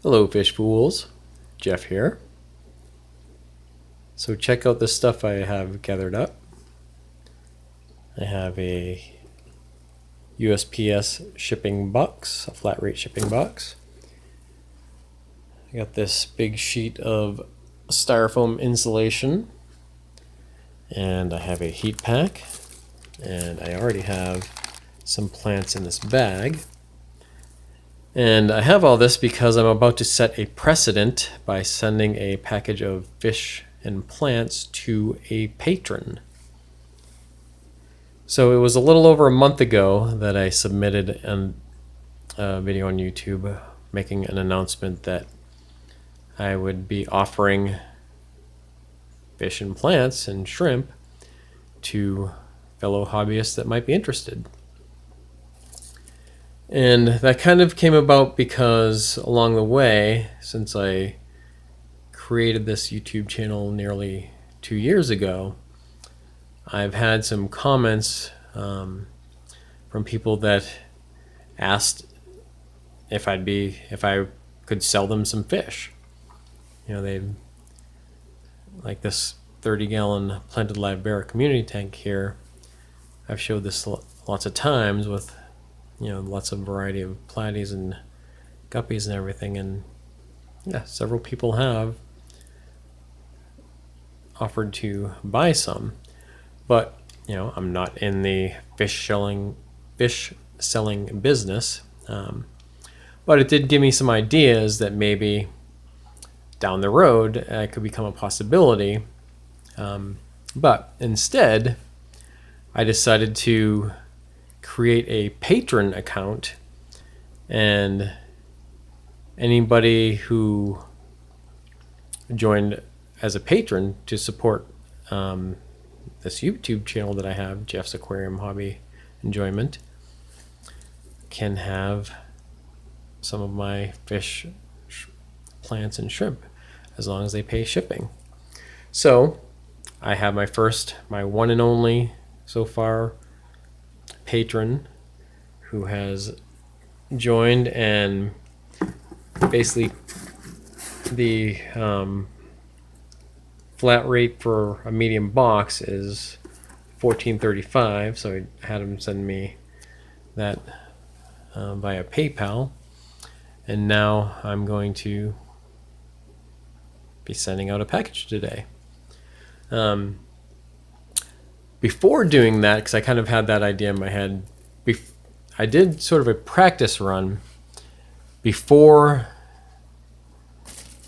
Hello fish fools, Jeff here. So check out the stuff I have gathered up. I have a USPS shipping box, a flat rate shipping box. I got this big sheet of styrofoam insulation, and I have a heat pack, and I already have some plants in this bag. And I have all this because I'm about to set a precedent by sending a package of fish and plants to a patron. So it was a little over a month ago that I submitted a video on YouTube making an announcement that I would be offering fish and plants and shrimp to fellow hobbyists that might be interested. And that kind of came about because along the way, since I created this YouTube channel nearly 2 years ago, I've had some comments from people that asked if I could sell them some fish. You know, they like this 30-gallon planted live bear community tank here. I've showed this lots of times with, you know, lots of variety of platies and guppies and everything, and yeah, several people have offered to buy some. But you know, I'm not in the fish selling business, but it did give me some ideas that maybe down the road it could become a possibility. But instead, I decided to create a Patron account, and anybody who joined as a patron to support this YouTube channel that I have, Jeff's Aquarium Hobby Enjoyment, can have some of my fish, plants, and shrimp as long as they pay shipping. So I have my one and only so far patron who has joined, and basically the flat rate for a medium box is $14.35, so I had him send me that via PayPal, and now I'm going to be sending out a package today. Before doing that, because I kind of had that idea in my head, I did sort of a practice run before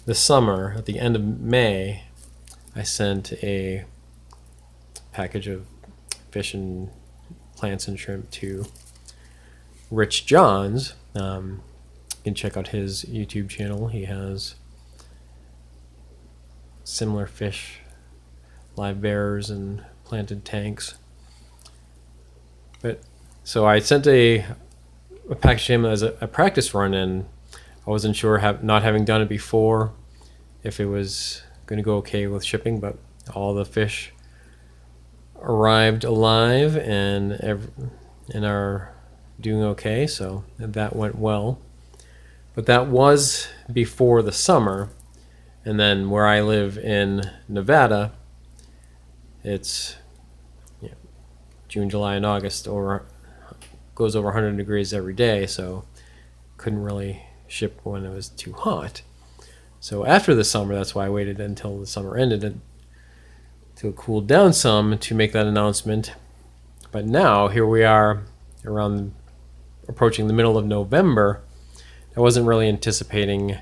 the summer. At the end of May, I sent a package of fish and plants and shrimp to Rich Johns. You can check out his YouTube channel. He has similar fish, live bears, and planted tanks. But so I sent a package to him as a practice run, and I wasn't sure, not having done it before, if it was going to go okay with shipping, but all the fish arrived alive and are doing okay, so that went well. But that was before the summer, and then where I live in Nevada, it's June, July, and August, or goes over 100 degrees every day, so couldn't really ship when it was too hot. So after the summer, that's why I waited until the summer ended until it cooled down some to make that announcement. But now here we are, approaching the middle of November. I wasn't really anticipating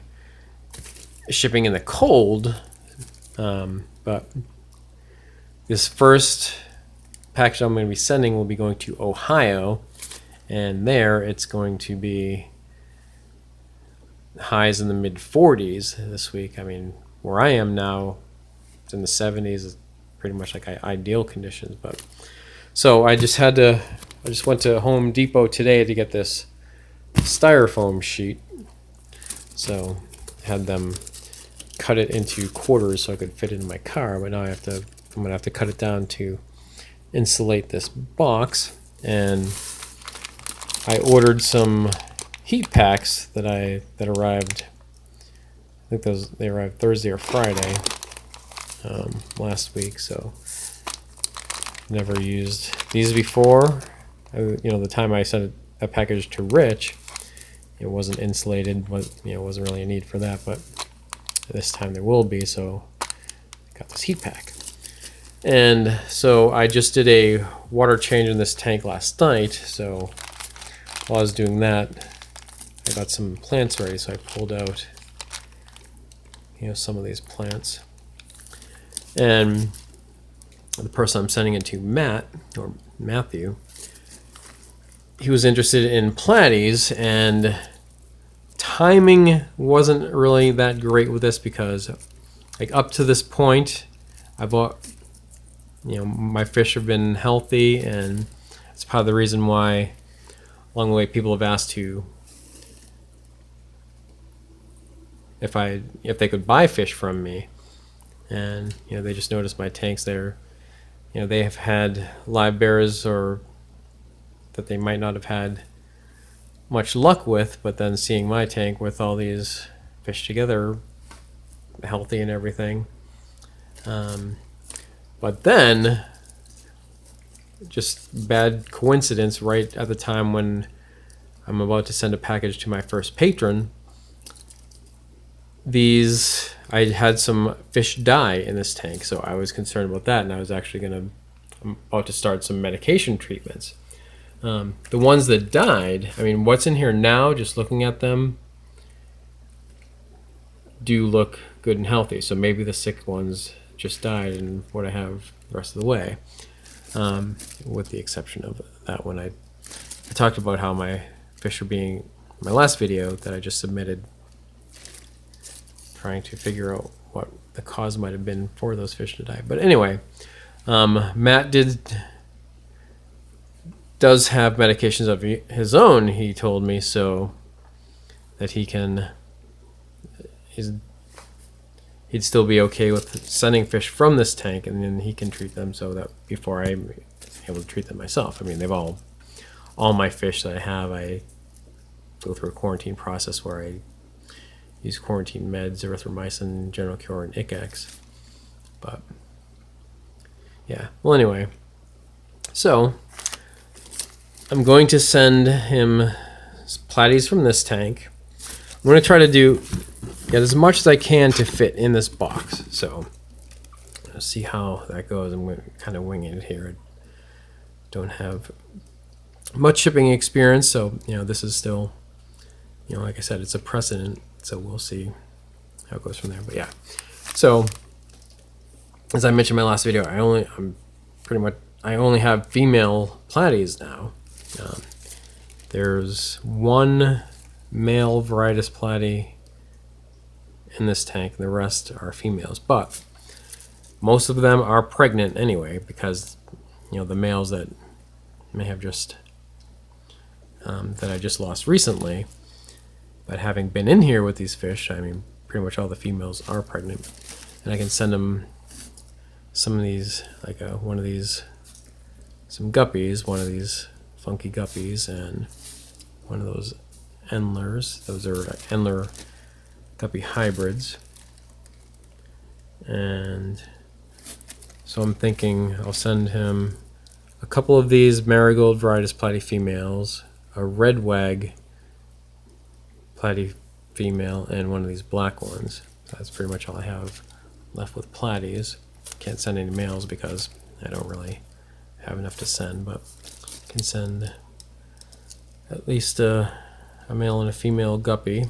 shipping in the cold, but this first package I'm going to be sending will be going to Ohio, and there it's going to be highs in the mid 40s this week. I mean, where I am now, it's in the 70s. It's pretty much like ideal conditions. But so I just went to Home Depot today to get this styrofoam sheet. So I had them cut it into quarters so I could fit it in my car, but now I'm gonna have to cut it down to insulate this box. And I ordered some heat packs that arrived think they arrived Thursday or Friday last week, so never used these before. The time I sent a package to Rich, it wasn't insulated, wasn't really a need for that, but this time there will be, so I got this heat pack. And so I just did a water change in this tank last night, so while I was doing that, I got some plants ready, so I pulled out some of these plants. And the person I'm sending it to, Matthew, he was interested in platies, and timing wasn't really that great with this because up to this point I bought my fish have been healthy, and it's part of the reason why along the way people have asked if they could buy fish from me, and they just noticed my tanks there. They have had live bears or that they might not have had much luck with, but then seeing my tank with all these fish together, healthy and everything. But then, just bad coincidence, right at the time when I'm about to send a package to my first patron, I had some fish die in this tank, so I was concerned about that, and I was actually I'm about to start some medication treatments. The ones that died, what's in here now, just looking at them, do look good and healthy. So maybe the sick ones just died and what I have the rest of the way, with the exception of that one. I talked about how my fish are being, my last video that I just submitted, trying to figure out what the cause might have been for those fish to die. But anyway, Matt does have medications of his own, he told me, so that he'd still be okay with sending fish from this tank, and then he can treat them so that before I'm able to treat them myself. They've all my fish that I have, I go through a quarantine process where I use quarantine meds, erythromycin, General Cure, and Icax. But yeah, well, anyway, so I'm going to send him platies from this tank. I'm going to try to get as much as I can to fit in this box. So let's see how that goes. I'm kind of winging it here. I don't have much shipping experience, so this is still, like I said, it's a precedent. So we'll see how it goes from there. But yeah, so as I mentioned in my last video, I only have female platies now. There's one male Varietis platy in this tank, and the rest are females. But most of them are pregnant anyway, because the males that may have just that I just lost recently. But having been in here with these fish, pretty much all the females are pregnant, and I can send them some of these, like some guppies, one of these funky guppies, and one of those Endlers. Those are Endler guppy hybrids. And so I'm thinking I'll send him a couple of these Marigold Varietis platy females, a red wag platy female, and one of these black ones. That's pretty much all I have left with platies. Can't send any males because I don't really have enough to send, but I can send at least a male and a female guppy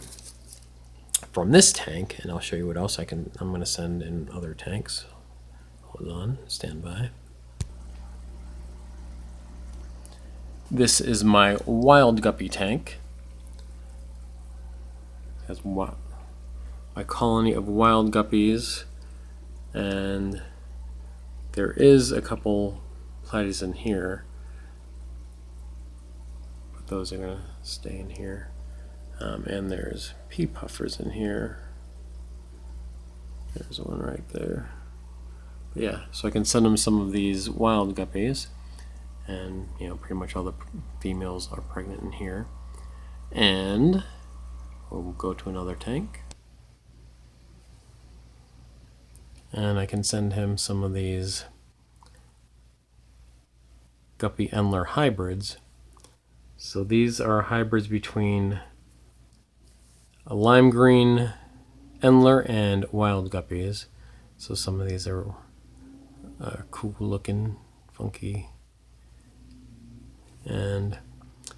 from this tank, and I'll show you what else I'm going to send in other tanks. Hold on, stand by. This is my wild guppy tank. It has my colony of wild guppies, and there is a couple platies in here, but those are going to stay in here. And there's pea puffers in here. There's one right there. But yeah, so I can send them some of these wild guppies, and pretty much all the females are pregnant in here. And we'll go to another tank. And I can send him some of these Guppy Endler hybrids. So these are hybrids between a lime green Endler and wild guppies. So some of these are cool looking, funky. And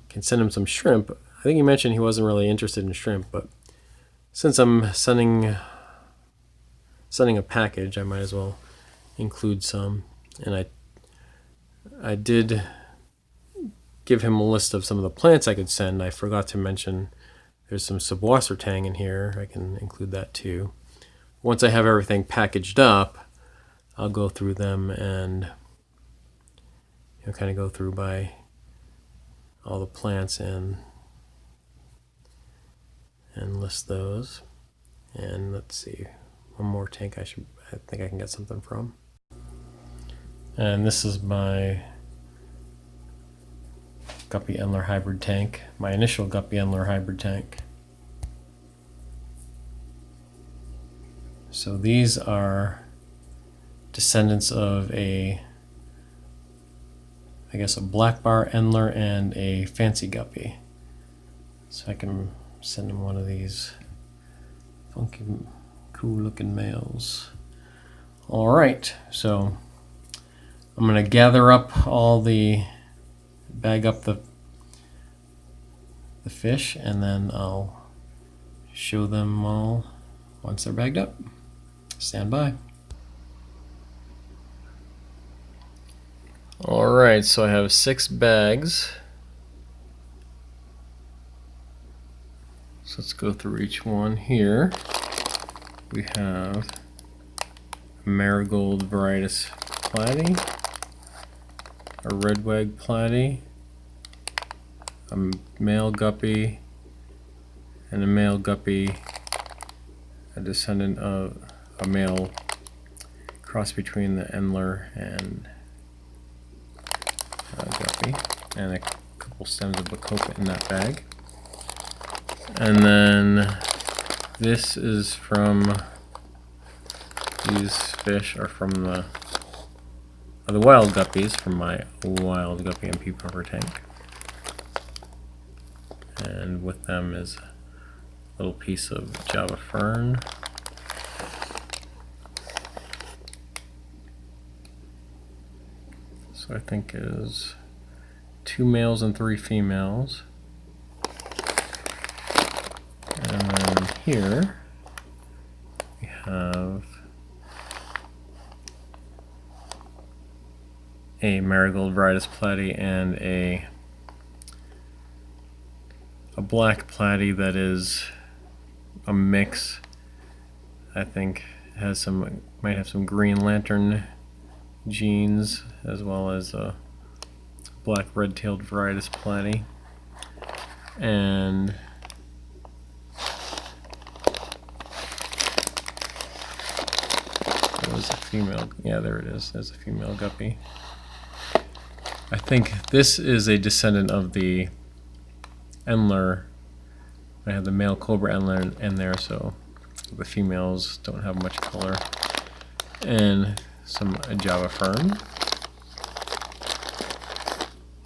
can send him some shrimp. I think he mentioned he wasn't really interested in shrimp, but since I'm sending a package, I might as well include some. And I did give him a list of some of the plants I could send. I forgot to mention there's some subwasser tang in here. I can include that too. Once I have everything packaged up, I'll go through them and kind of go through by all the plants and list those. And let's see, one more tank I think I can get something from. And this is my Guppy Endler hybrid tank, my initial Guppy Endler hybrid tank. So these are descendants of I guess a black bar Endler and a fancy guppy. So I can send him one of these funky, cool looking males. All right, so I'm gonna gather up bag up the fish, and then I'll show them all once they're bagged up. Stand by. All right, so I have 6 bags. So let's go through each one here. We have a marigold varietas platy, a redwag platy, a male guppy, and a male guppy, a descendant of a male cross between the Endler and guppy, and a couple stems of bacopa in that bag. And then this is these fish are from the wild guppies from my wild guppy and pea puffer tank. And with them is a little piece of Java fern. So I think is 2 males and 3 females. And then here we have a marigold varietas platy and a black platy that is a mix. I think has might have some green lantern genes, as well as a black red-tailed varietas platy. And there was a female, yeah, there it is, there's a female guppy. I think this is a descendant of the Endler. I have the male cobra Endler in there, so the females don't have much color. And some Java fern.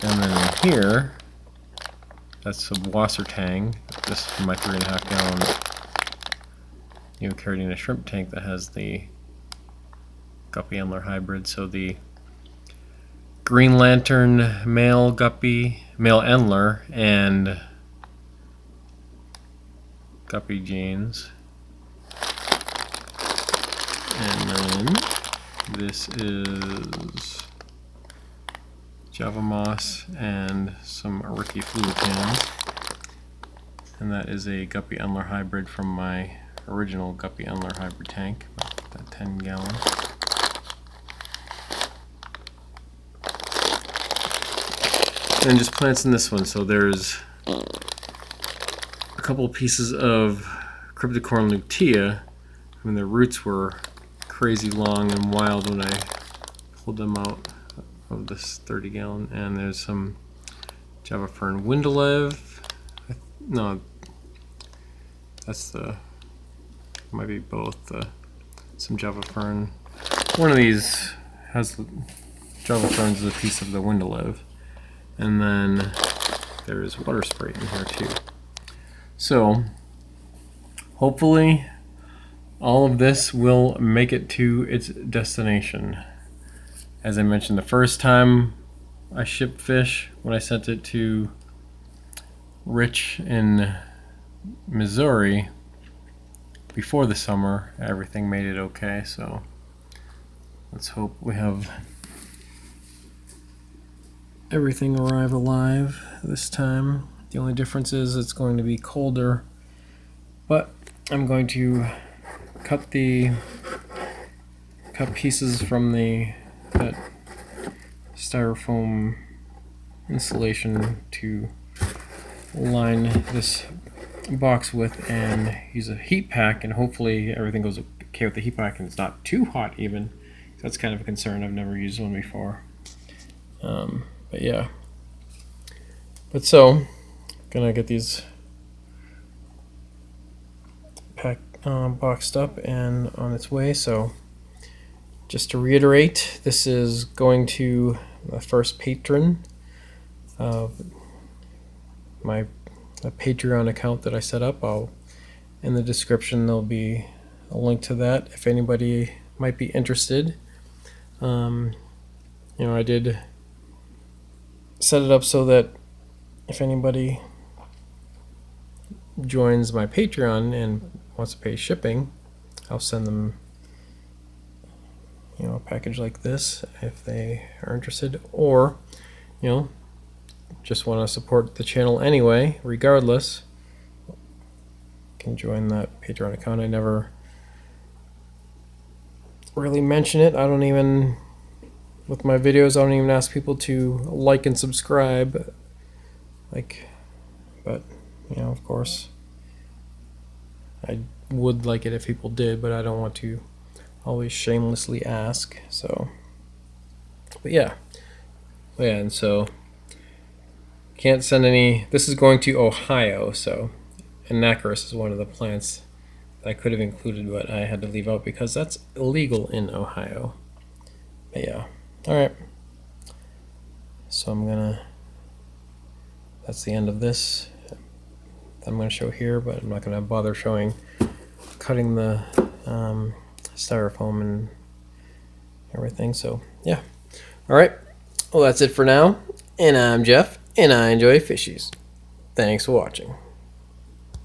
And then here, that's some wasser tang. This is my 3.5 gallon Carolina shrimp tank that has the Guppy Endler hybrid. So the green lantern male guppy, male Endler, and guppy genes. And then this is Java moss and some Ricky fluicans. And that is a Guppy Endler hybrid from my original Guppy Endler hybrid tank, that 10 gallon. And just plants in this one. So there's a couple pieces of Cryptocorum lutea. I mean, the roots were crazy long and wild when I pulled them out of this 30 gallon. And there's some Java fern Windelev. No, that's might be both. Some Java fern one of these has Java Thrones as a piece of the window live, and then there's water spray in here too. So hopefully all of this will make it to its destination. As I mentioned, the first time I shipped fish, when I sent it to Rich in Missouri before the summer, everything made it okay. So let's hope we have everything arrive alive this time. The only difference is it's going to be colder, but I'm going to cut pieces from that styrofoam insulation to line this box with, and use a heat pack, and hopefully everything goes okay with the heat pack and it's not too hot even. That's kind of a concern. I've never used one before. But yeah. But so, gonna get these boxed up and on its way. So just to reiterate, this is going to the first patron of my Patreon account that I set up. In the description there'll be a link to that if anybody might be interested. I did set it up so that if anybody joins my Patreon and wants to pay shipping, I'll send them a package like this if they are interested, or just want to support the channel anyway, regardless, can join that Patreon account. I never really mention it. With my videos, I don't even ask people to like and subscribe. But of course, I would like it if people did, but I don't want to always shamelessly ask. So, and so can't send any. This is going to Ohio, so Anacaris is one of the plants that I could have included, but I had to leave out because that's illegal in Ohio. But yeah, all right. So that's the end of this. I'm going to show here, but I'm not going to bother cutting the styrofoam and everything. So yeah, all right. Well, that's it for now. And I'm Jeff, and I enjoy fishies. Thanks for watching.